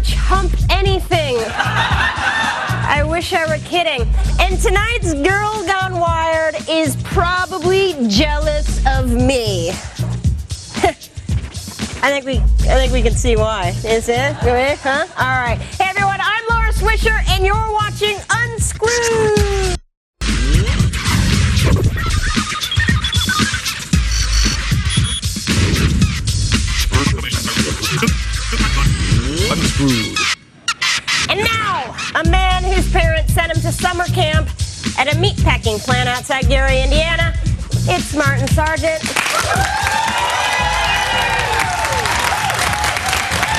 much hump anything. I wish I were kidding. And tonight's Girl Gone Wired is probably jealous of me. I think we can see why. Is it? Huh? All right. Hey everyone, I'm Swisher, and you're watching Unscrewed. Unscrewed. And now, a man whose parents sent him to summer camp at a meatpacking plant outside Gary, Indiana. It's Martin Sargent.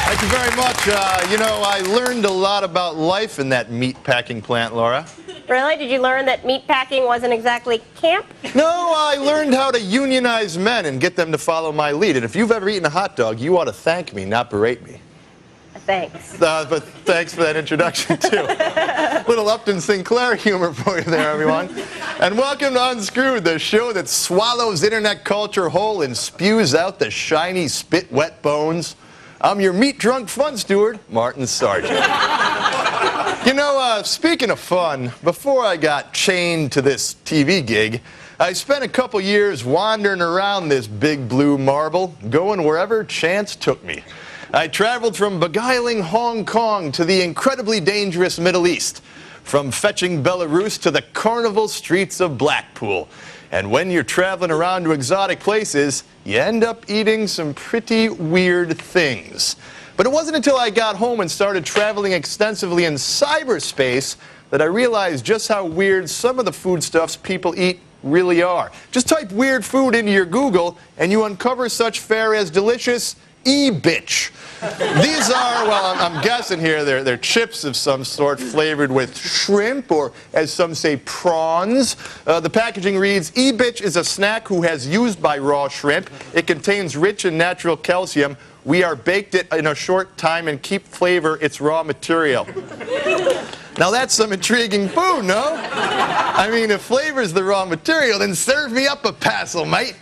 Thank you very much. You know, I learned a lot about life in that meatpacking plant, Laura. Really? Did you learn that meatpacking wasn't exactly camp? No, I learned how to unionize men and get them to follow my lead. And if you've ever eaten a hot dog, you ought to thank me, not berate me. Thanks. But thanks for that introduction, too. Little Upton Sinclair humor for you there, everyone. And welcome to Unscrewed, the show that swallows internet culture whole and spews out the shiny, spit-wet bones. I'm your meat-drunk fun steward, Martin Sargent. You know, speaking of fun, before I got chained to this TV gig, I spent a couple years wandering around this big blue marble, going wherever chance took me. I traveled from beguiling Hong Kong to the incredibly dangerous Middle East, from fetching Belarus to the carnival streets of Blackpool. And when you're traveling around to exotic places, you end up eating some pretty weird things. But it wasn't until I got home and started traveling extensively in cyberspace that I realized just how weird some of the foodstuffs people eat really are. Just type weird food into your Google and you uncover such fare as delicious e-bitch. These are, well, I'm guessing here, they're chips of some sort flavored with shrimp, or as some say, prawns. The packaging reads, e-bitch is a snack who has used by raw shrimp. It contains rich and natural calcium. We are baked it in a short time and keep flavor its raw material. Now that's some intriguing food, no? I mean, if flavor's the raw material, then serve me up a passel, mate.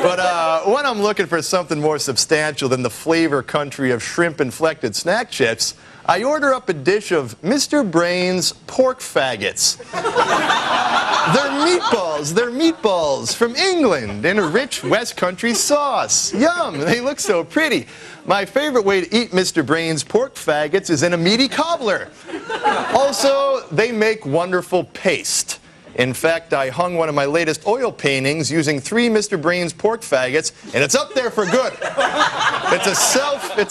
But when I'm looking for something more substantial than the flavor country of shrimp-inflected snack chips, I order up a dish of Mr. Brain's pork faggots. They're meatballs from England in a rich West Country sauce. Yum, they look so pretty. My favorite way to eat Mr. Brain's pork faggots is in a meaty cobbler. Also, they make wonderful paste. In fact, I hung one of my latest oil paintings using 3 Mr. Brain's pork faggots, and it's up there for good. It's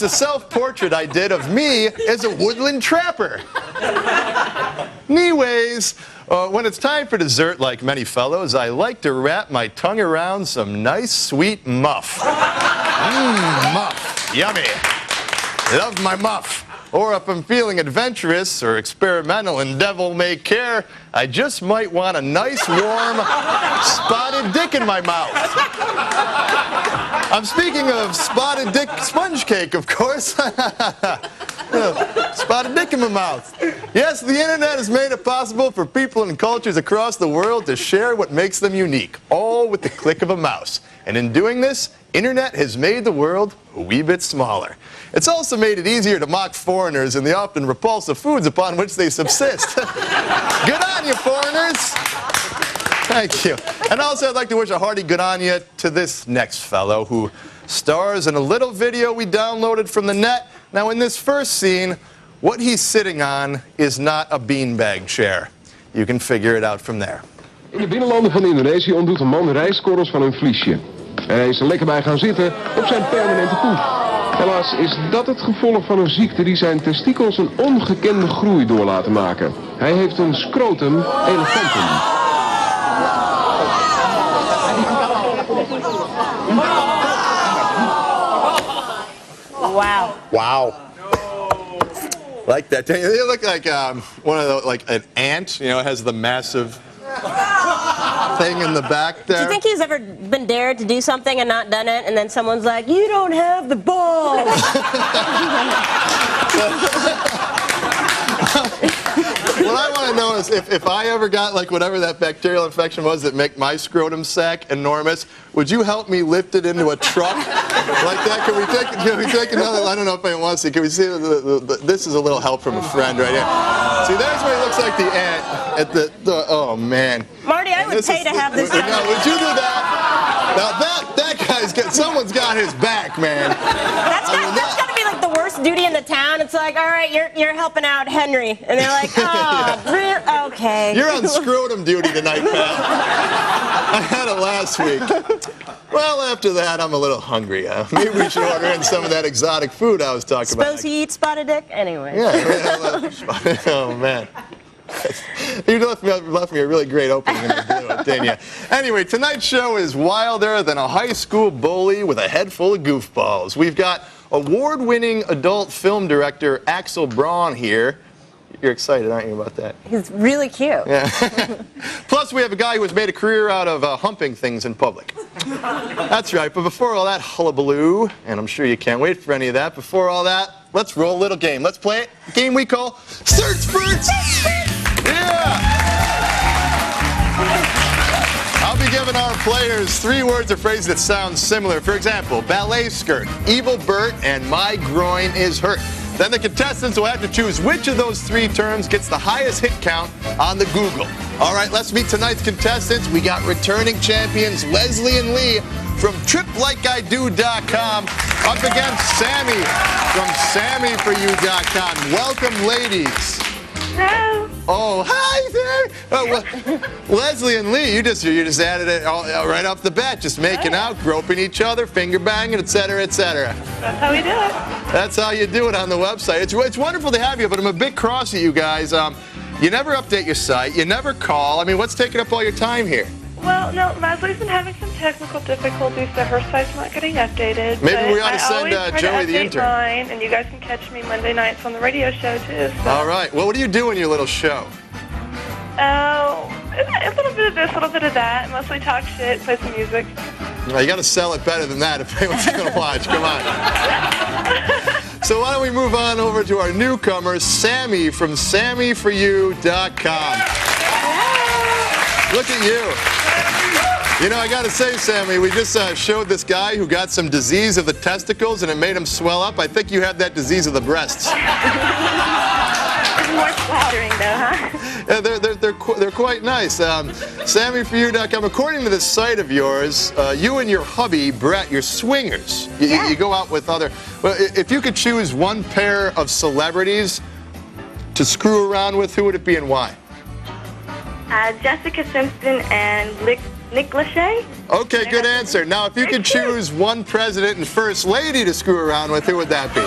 a self-portrait I did of me as a woodland trapper. Anyways, when it's time for dessert, like many fellows, I like to wrap my tongue around some nice, sweet muff. Muff. Yummy. Love my muff. Or if I'm feeling adventurous or experimental and devil-may-care, I just might want a nice, warm, spotted dick in my mouth. I'm speaking of spotted dick sponge cake, of course. Spotted dick in my mouth. Yes, the internet has made it possible for people and cultures across the world to share what makes them unique, all with the click of a mouse. And in doing this, internet has made the world a wee bit smaller. It's also made it easier to mock foreigners and the often repulsive foods upon which they subsist. Good on you, foreigners! Thank you. And also I'd like to wish a hearty good on you to this next fellow who stars in a little video we downloaded from the net. Now in this first scene, what he's sitting on is not a beanbag chair. You can figure it out from there. In de binnenlanden van Indonesië ontdoet een man rijstkorrels van een vliesje. Hij is er lekker bij gaan zitten op zijn permanente poes. Helaas is dat het gevolg van een ziekte die zijn testikels een ongekende groei door laten maken. Hij heeft een scrotum elefantum. Wow. Wow. Like that. They look like one of the, like an ant, you know, it has the massive thing in the back there. Do you think he's ever been dared to do something and not done it, and then someone's like, you don't have the balls? What I want to know is if I ever got like whatever that bacterial infection was that make my scrotum sac enormous, would you help me lift it into a truck like that? Can we take another? I don't know if anyone wants to. Can we see? This is a little help from a friend right here. See, there's what he looks like the ant at the oh man. Marty, I would pay to have this done. No, would you do that? Now that guy's someone's got his back, man. That's gotta be like the worst duty in the town. It's like, all right, you're helping out Henry, and they're like, oh, okay. You're on scrotum duty tonight, pal. I had it last week. Well, after that, I'm a little hungry. Maybe we should order in some of that exotic food I was talking about. Suppose he eats spotted dick? Anyway. Yeah. Oh, man. You left me a really great opening in the blue, didn't you? Anyway, tonight's show is wilder than a high school bully with a head full of goofballs. We've got award-winning adult film director Axel Braun here. You're excited, aren't you, about that? He's really cute. Yeah. Plus, we have a guy who has made a career out of humping things in public. That's right, but before all that hullabaloo, and I'm sure you can't wait for any of that, before all that, let's roll a little game. Let's play it. A game we call Search Spurts! Yeah! I'll be giving our players 3 words or phrases that sound similar. For example, ballet skirt, evil Bert, and my groin is hurt. Then the contestants will have to choose which of those 3 terms gets the highest hit count on the Google. All right, let's meet tonight's contestants. We got returning champions Leslie and Lee from triplikeIdo.com up against Sammy from SammyForYou.com. Welcome, ladies. Hello. Oh, hi there. Oh, well, Leslie and Lee, you just added it all, right off the bat, just making out, groping each other, finger banging, etc., etc. That's how we do it. That's how you do it on the website. It's wonderful to have you, but I'm a bit cross at you guys. You never update your site. You never call. I mean, what's taking up all your time here? Well, no, Leslie's been having some technical difficulties, so her site's not getting updated. Maybe we ought to send Joey the intern. Mine, and you guys can catch me Monday nights on the radio show, too. So. All right. Well, what do you do in your little show? Oh, a little bit of this, a little bit of that. Mostly talk shit, play some music. Well, you got to sell it better than that if anyone's going to watch. Come on. So why don't we move on over to our newcomer, Sammy from SammyForYou.com. Look at you. You know, I got to say, Sammy, we just showed this guy who got some disease of the testicles and it made him swell up. I think you have that disease of the breasts. It's more flattering, though, huh? Yeah, they're quite nice. SammyForYou.com. According to this site of yours, you and your hubby, Brett, you're swingers. You go out with other... Well, if you could choose one pair of celebrities to screw around with, who would it be and why? Jessica Simpson and Nick Lachey. Okay, good answer. Now, if you could choose one president and first lady to screw around with, who would that be?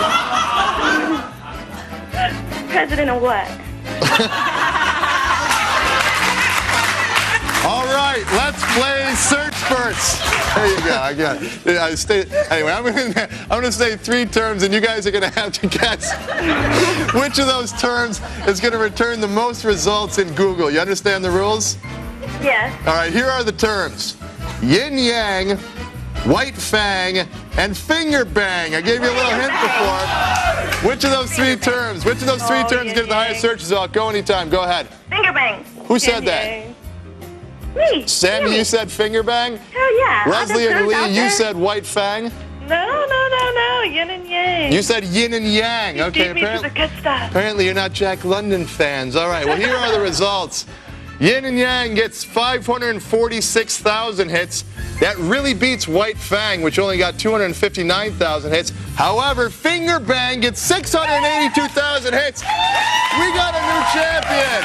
President of what? All right, let's play Search Spurts. There you go. I got it. Anyway, I'm going to say 3 terms, and you guys are going to have to guess which of those terms is going to return the most results in Google. You understand the rules? Yes. All right, here are the terms. Yin Yang, White Fang, and Finger Bang. I gave you a little hint before. Which of those 3 terms? Which of those 3 terms get the highest search result? Go anytime. Go ahead. Finger bang. Who said that? Me. Sammy, you said Finger Bang? Hell yeah. Leslie and Lee, you said White Fang? No. Yin and Yang. You said Yin and Yang. You Okay, beat me to the good stuff. apparently you're not Jack London fans. All right, well, here are the results. Yin and Yang gets 546,000 hits. That really beats White Fang, which only got 259,000 hits. However, Finger Bang gets 682,000 hits. We got a new champion.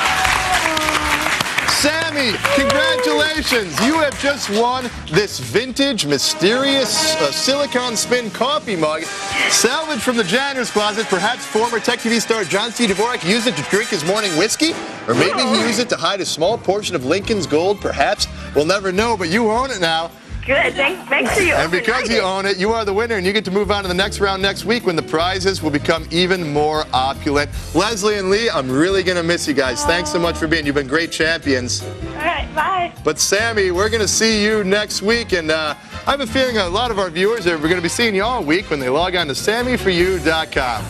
Sammy, congratulations. You have just won this vintage, mysterious silicone spin coffee mug, salvaged from the janitor's closet. Perhaps former TechTV star John C. Dvorak used it to drink his morning whiskey, or maybe he used it to hide a small portion of Lincoln's gold. Perhaps. We'll never know, but you own it now. Good. Thanks for you. And because you own it, you are the winner, and you get to move on to the next round next week when the prizes will become even more opulent. Leslie and Lee, I'm really going to miss you guys. Thanks so much for being. You've been great champions. All right, bye. But Sammy, we're going to see you next week, and I have a feeling a lot of our viewers are going to be seeing you all week when they log on to SammyForYou.com.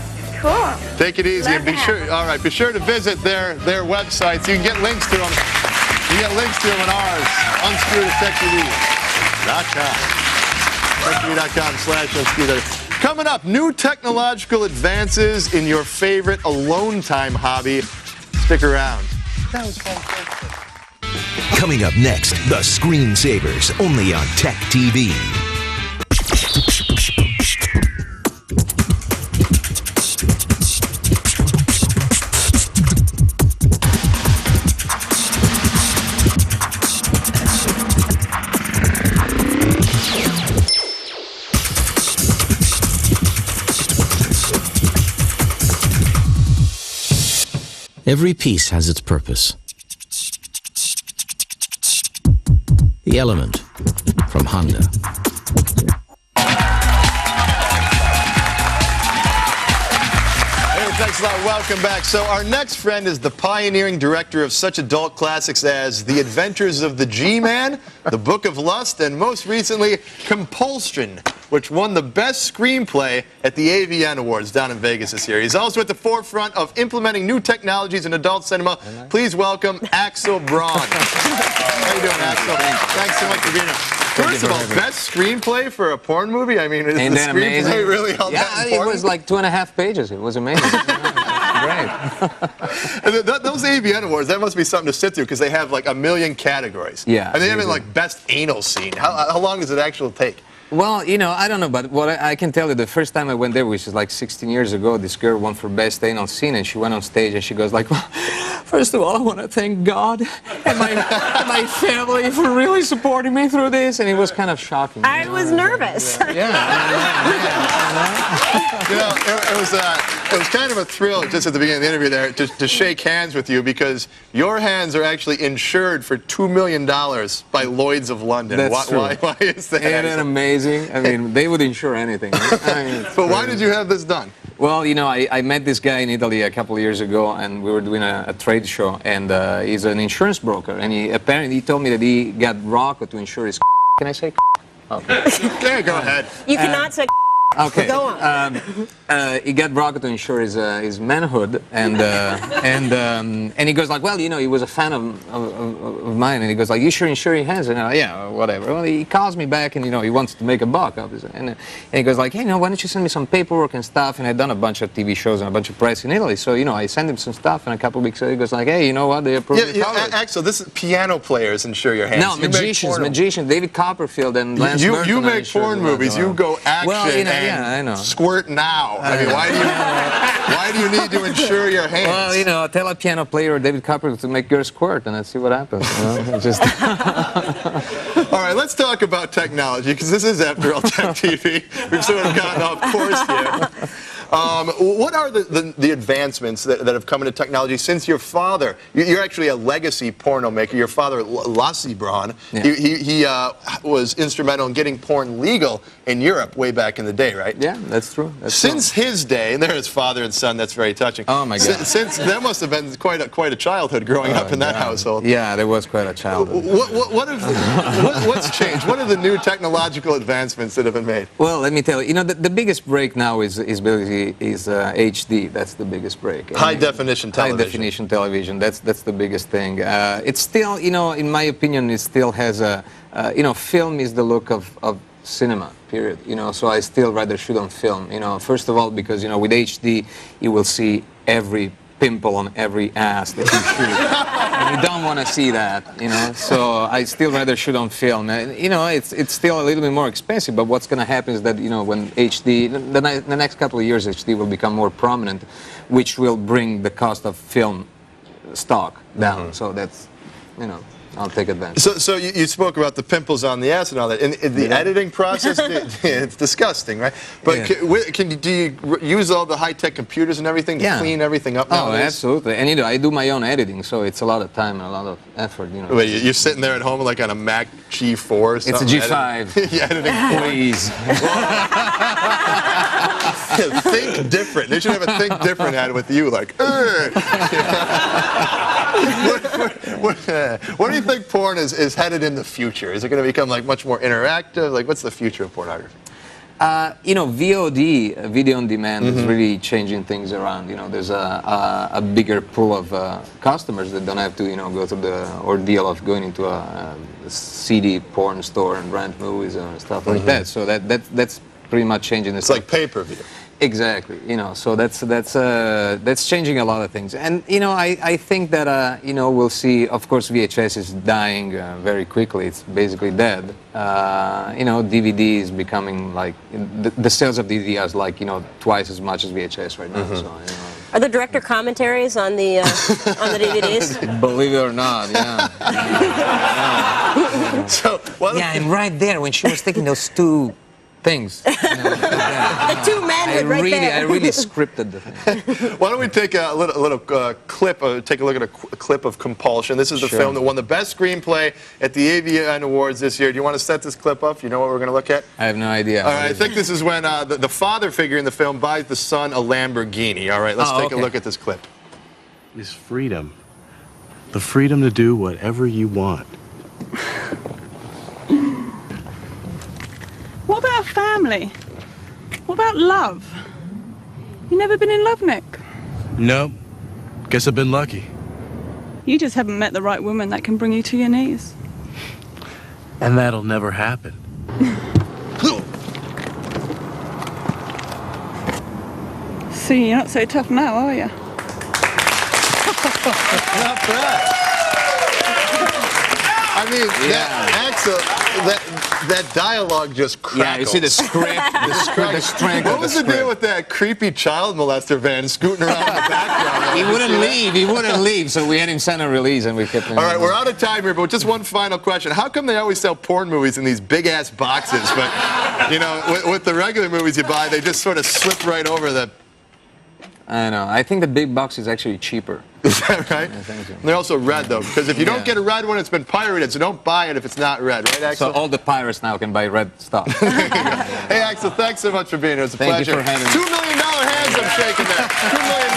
Cool. Take it easy Love and be to sure. have 'em. All right, be sure to visit their websites. You can get links to them. You get links to them in ours. Unscrewed at TechTV.com. TechTV.com/unscrewed. Coming up, new technological advances in your favorite alone time hobby. Stick around. That was fun. Coming up next, the Screensavers, only on Tech TV. Every piece has its purpose. The Element from Honda. Hey, thanks a lot. Welcome back. So our next friend is the pioneering director of such adult classics as The Adventures of the G-Man, The Book of Lust, and most recently, Compulsion, which won the best screenplay at the AVN Awards down in Vegas this year. He's also at the forefront of implementing new technologies in adult cinema. Please welcome Axel Braun. How you doing, Axel? Thanks so much for being here. First of all, best screenplay for a porn movie? I mean, is Ain't the that screenplay amazing? really all that Yeah, it important? was like 2.5 pages. It was amazing. Great. And those AVN Awards, that must be something to sit through because they have like 1 million categories. Yeah, And they have they it do. like best anal scene. How long does it actually take? Well, you know, I don't know, but what I can tell you, the first time I went there, which is like 16 years ago, this girl won for best anal scene, and she went on stage and she goes like, well, first of all, I want to thank God and my family for really supporting me through this, and it was kind of shocking. I was nervous. You know, it was kind of a thrill just at the beginning of the interview there to shake hands with you because your hands are actually insured for $2 million by Lloyd's of London. That's true. Why is that? Isn't it amazing? I mean, they would insure anything. I mean, But why did you have this done? Well, you know, I met this guy in Italy a couple of years ago, and we were doing a trade show, and he's an insurance broker, and he told me that he got Rocco to insure his. Can I say? Okay. Yeah, go ahead. You cannot say. Okay. Go on. He got Rocco to insure his manhood, and he goes like, well, you know, he was a fan of mine, and he goes like, you sure insure your hands? And I'm like, yeah, whatever. Well, he calls me back, and you know, he wants to make a buck, obviously, and he goes like, hey, no, why don't you send me some paperwork and stuff? And I'd done a bunch of TV shows and a bunch of press in Italy, so you know, I sent him some stuff, and a couple of weeks later, he goes like, hey, you know what? They approved your coverage. Axel, this is piano players insure your hands. No, You make porn- magicians, David Copperfield and Lance You Merton make insure porn them. movies. You go action Well, you know, and yeah, I know. squirt now. I mean, why do you need to insure your hands? Well, you know, tell a piano player or David Copperfield to make girls squirt, and let's see what happens. You know? Just All right, let's talk about technology, because this is, after all, Tech TV. We've sort of gotten off course here. What are the advancements that have come into technology since your father? You're actually a legacy porno maker. Your father, Lasse Braun, Yeah. he was instrumental in getting porn legal in Europe way back in the day, right? Yeah, that's true. That's Since his day, and there's father and son, that's very touching. Oh, my God. Since that must have been quite a childhood growing up in that household. Yeah, there was quite a childhood. What's changed? What are the new technological advancements that have been made? Well, let me tell you, the biggest break now is HD. That's the biggest break. High definition television. High definition television. That's the biggest thing. It's still, you know, in my opinion, it still has you know, film is the look of cinema. Period. You know, so I still rather shoot on film. You know, first of all, because you know, with HD, you will see every pimple on every ass that you shoot. And you don't want to see that, you know. So I still rather shoot on film. And, you know, it's still a little bit more expensive, but what's going to happen is that, you know, when HD, the next couple of years, HD will become more prominent, which will bring the cost of film stock down. So that's, you know, I'll take advantage. So you spoke about the pimples on the ass and all that. In the editing process, it's disgusting, right? But Yeah. do you use all the high-tech computers and everything to clean everything up Oh, nowadays? absolutely. And you know, I do my own editing, so it's a lot of time and a lot of effort. You know. Wait, you're sitting there at home like on a Mac G4 or something? It's a G5. You're editing porn. Please. Think different. They should have a think different ad with you, like, what do you think porn is headed in the future? Is it going to become like much more interactive? Like, what's the future of pornography? VOD, video on demand, is really changing things around. There's a bigger pool of customers that don't have to, go through the ordeal of going into a CD porn store and rent movies and stuff like that. So that's pretty much changing this. It's like pay-per-view. Exactly, so that's changing a lot of things, and I think that we'll see. Of course, VHS is dying very quickly; it's basically dead. DVD is becoming like the sales of DVD is like twice as much as VHS right now. So, Are there director commentaries on the DVDs? Believe it or not, yeah. So, and right there when she was taking those two things. The two men right there. I really scripted the thing. Why don't we take a little clip, take a look at a clip of Compulsion. This is the film that won the best screenplay at the AVN Awards this year. Do you want to set this clip up? You know what we're going to look at? I have no idea. All right, I think this is when the father figure in the film buys the son a Lamborghini. All right, let's take a look at this clip. Is freedom. The freedom to do whatever you want. What about family? What about love? You never been in love, Nick? Nope. Guess I've been lucky. You just haven't met the right woman that can bring you to your knees. And that'll never happen. See, you're not so tough now, are you? Not bad. I mean, Axel, that dialogue just crackles. Yeah, you see the script, the strength What of was the the deal script. with that creepy child molester van scooting around in the background? He wouldn't leave, so we had him sign a release and we kept him. All right, we're out of time here, but just one final question. How come they always sell porn movies in these big-ass boxes, but, with the regular movies you buy, they just sort of slip right over the... I know. I think the big box is actually cheaper. Is that right? I think so. They're also red, though, because if you don't get a red one, it's been pirated, so don't buy it if it's not red, right, Axel? So all the pirates now can buy red stuff. Hey, Axel, thanks so much for being here. It was a Thank pleasure. you for having me. $2 million hands I'm shaking there. $2 million.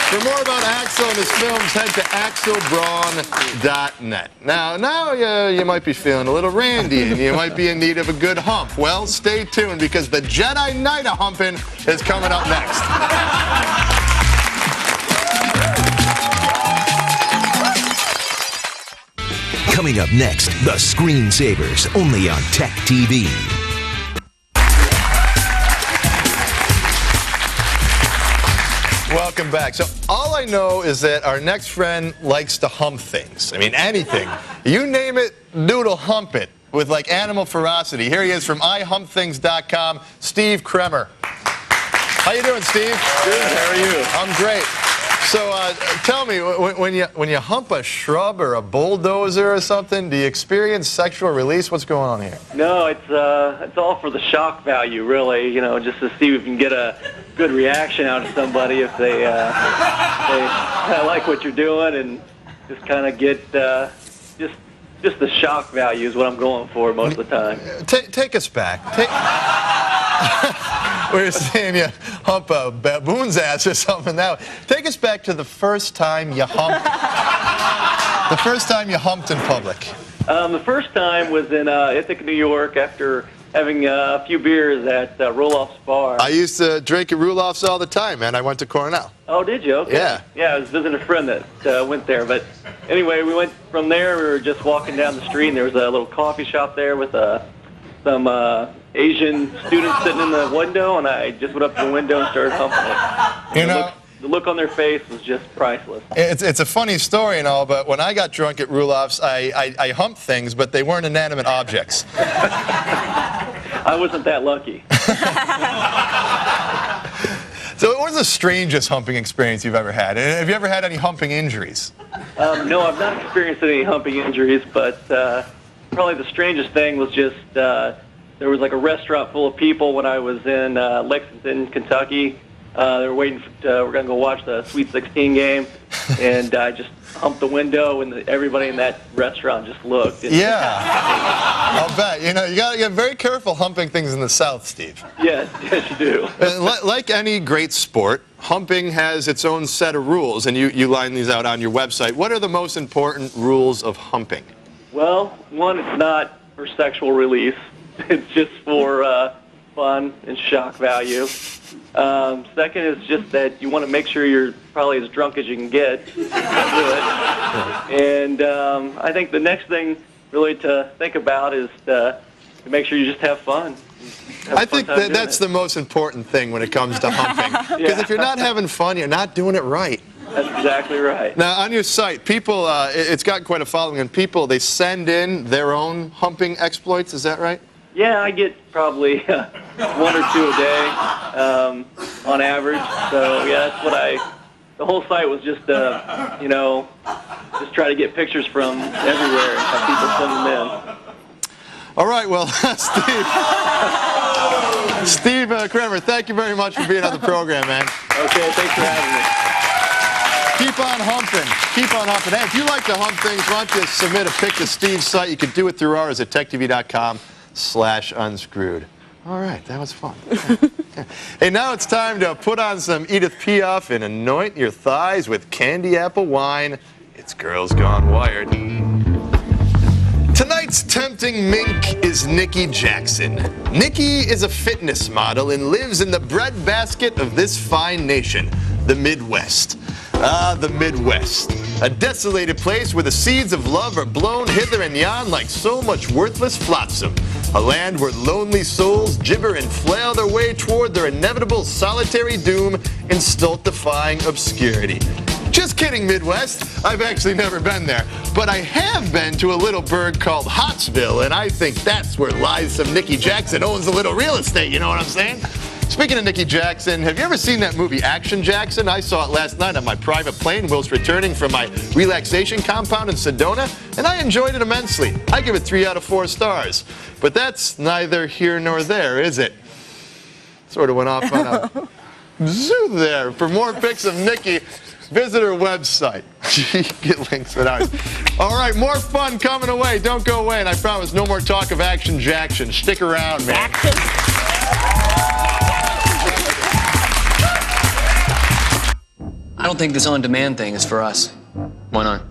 For more about Axel and his films, head to axelbraun.net. Now you might be feeling a little randy and you might be in need of a good hump. Well, stay tuned because the Jedi Night of Humping is coming up next. Coming up next, the Screensavers, only on TechTV. Welcome back. So all I know is that our next friend likes to hump things. I mean, anything. You name it, dude'll hump it with like animal ferocity. Here he is from ihumpthings.com, Steve Kremer. How you doing, Steve? Good. How are you? I'm great. So tell me, when you hump a shrub or a bulldozer or something, do you experience sexual release? What's going on here? No, it's all for the shock value, really. Just to see if we can get a good reaction out of somebody if they kind of like what you're doing, and just kind of get just the shock value is what I'm going for most of the time. Take us back. We're saying you hump a baboon's ass or something now. Take us back to the first time you humped. The first time you humped in public. The first time was in Ithaca, New York, after having a few beers at Roloff's Bar. I used to drink at Roloff's all the time, man. I went to Cornell. Oh, did you? Okay. Yeah. Yeah, I was visiting a friend that went there. But anyway, we went from there. We were just walking down the street, and there was a little coffee shop there with some Asian students sitting in the window, and I just went up to the window and started humping it. The look on their face was just priceless. It's a funny story and all, but when I got drunk at Roloff's, I humped things, but they weren't inanimate objects. I wasn't that lucky. So what was the strangest humping experience you've ever had? And have you ever had any humping injuries? No, I've not experienced any humping injuries, but probably the strangest thing was just there was like a restaurant full of people when I was in Lexington, Kentucky. They were waiting we're going to go watch the Sweet 16 game, and I just humped the window, and everybody in that restaurant just looked. Yeah, I'll bet. You got to get very careful humping things in the South, Steve. Yes, you do. Like any great sport, humping has its own set of rules, and you line these out on your website. What are the most important rules of humping? Well, one, it's not for sexual release. It's just for fun and shock value. Second is just that you want to make sure you're probably as drunk as you can get to do it. And I think the next thing really to think about is to make sure you just have fun. I think that's the most important thing when it comes to humping. Because if you're not having fun, you're not doing it right. That's exactly right. Now, on your site, people, it's got quite a following, and people, they send in their own humping exploits, is that right? Yeah, I get probably 1 or 2 a day on average. So, yeah, that's what the whole site was just, you know, just try to get pictures from everywhere and have people send them in. All right, well, Steve Kramer, thank you very much for being on the program, man. Okay, thanks for having me. Keep on humping. Keep on humping. Hey, if you like to hump things, why don't you submit a pic to Steve's site? You can do it through ours at techtv.com/unscrewed. All right, that was fun. Hey, now it's time to put on some Edith Piaf and anoint your thighs with candy apple wine. It's Girls Gone Wired. Tonight's tempting mink is Nikki Jackson. Nikki is a fitness model and lives in the breadbasket of this fine nation, the Midwest. The Midwest. A desolated place where the seeds of love are blown hither and yon like so much worthless flotsam. A land where lonely souls gibber and flail their way toward their inevitable solitary doom in stultifying obscurity. Just kidding, Midwest. I've actually never been there. But I have been to a little burg called Hotsville, and I think that's where lies some Nikki Jackson owns a little real estate, you know what I'm saying? Speaking of Nikki Jackson, have you ever seen that movie Action Jackson? I saw it last night on my private plane whilst returning from my relaxation compound in Sedona, and I enjoyed it immensely. I give it 3 out of 4 stars. But that's neither here nor there, is it? Sort of went off on a zoo there. For more pics of Nikki, visit her website. Get links at ours. All right, more fun coming away. Don't go away, and I promise no more talk of Action Jackson. Stick around, man. I don't think this on-demand thing is for us. Why not?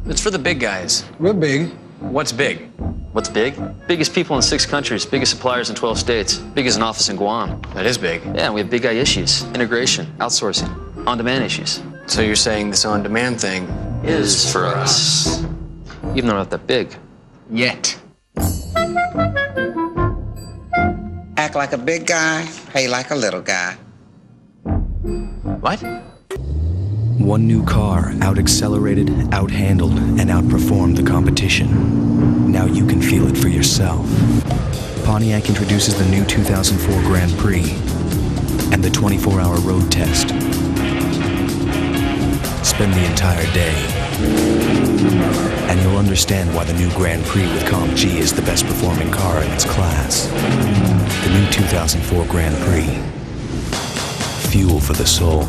It's for the big guys. We're big. What's big? What's big? Biggest people in 6 countries, biggest suppliers in 12 states, biggest an office in Guam. That is big. Yeah, we have big guy issues. Integration, outsourcing, on-demand issues. So you're saying this on-demand thing is for us. Even though we're not that big. Yet. Act like a big guy, pay like a little guy. What? One new car out-accelerated, out-handled, and outperformed the competition. Now you can feel it for yourself. Pontiac introduces the new 2004 Grand Prix and the 24-hour road test. Spend the entire day, and you'll understand why the new Grand Prix with Comp G is the best performing car in its class. The new 2004 Grand Prix. Fuel for the soul.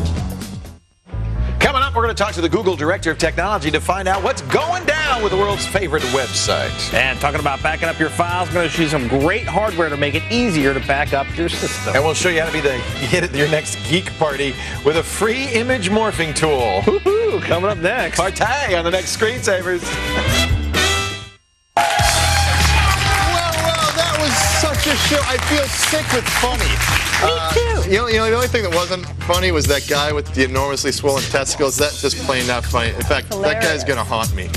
Coming up, we're going to talk to the Google Director of Technology to find out what's going down with the world's favorite website. And talking about backing up your files, I'm going to show you some great hardware to make it easier to back up your system. And we'll show you how to be the hit at your next Geek party with a free image morphing tool. Woohoo! Coming up next. Partay on the next Screensavers. Well, that was such a show. I feel sick with funny. Me too. The only thing that wasn't funny was that guy with the enormously swollen testicles. That's just plain not funny. In fact, that guy's going to haunt me.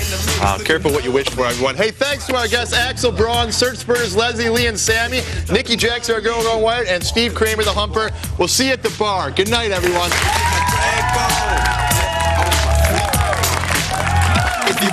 Careful what you wish for, everyone. Hey, thanks to our guests, Axel Braun, Search Spurters, Leslie, Lee, and Sammy, Nikki Jackson, our girl Gone Wired, and Steve Kramer, the Humper. We'll see you at the bar. Good night, everyone. If you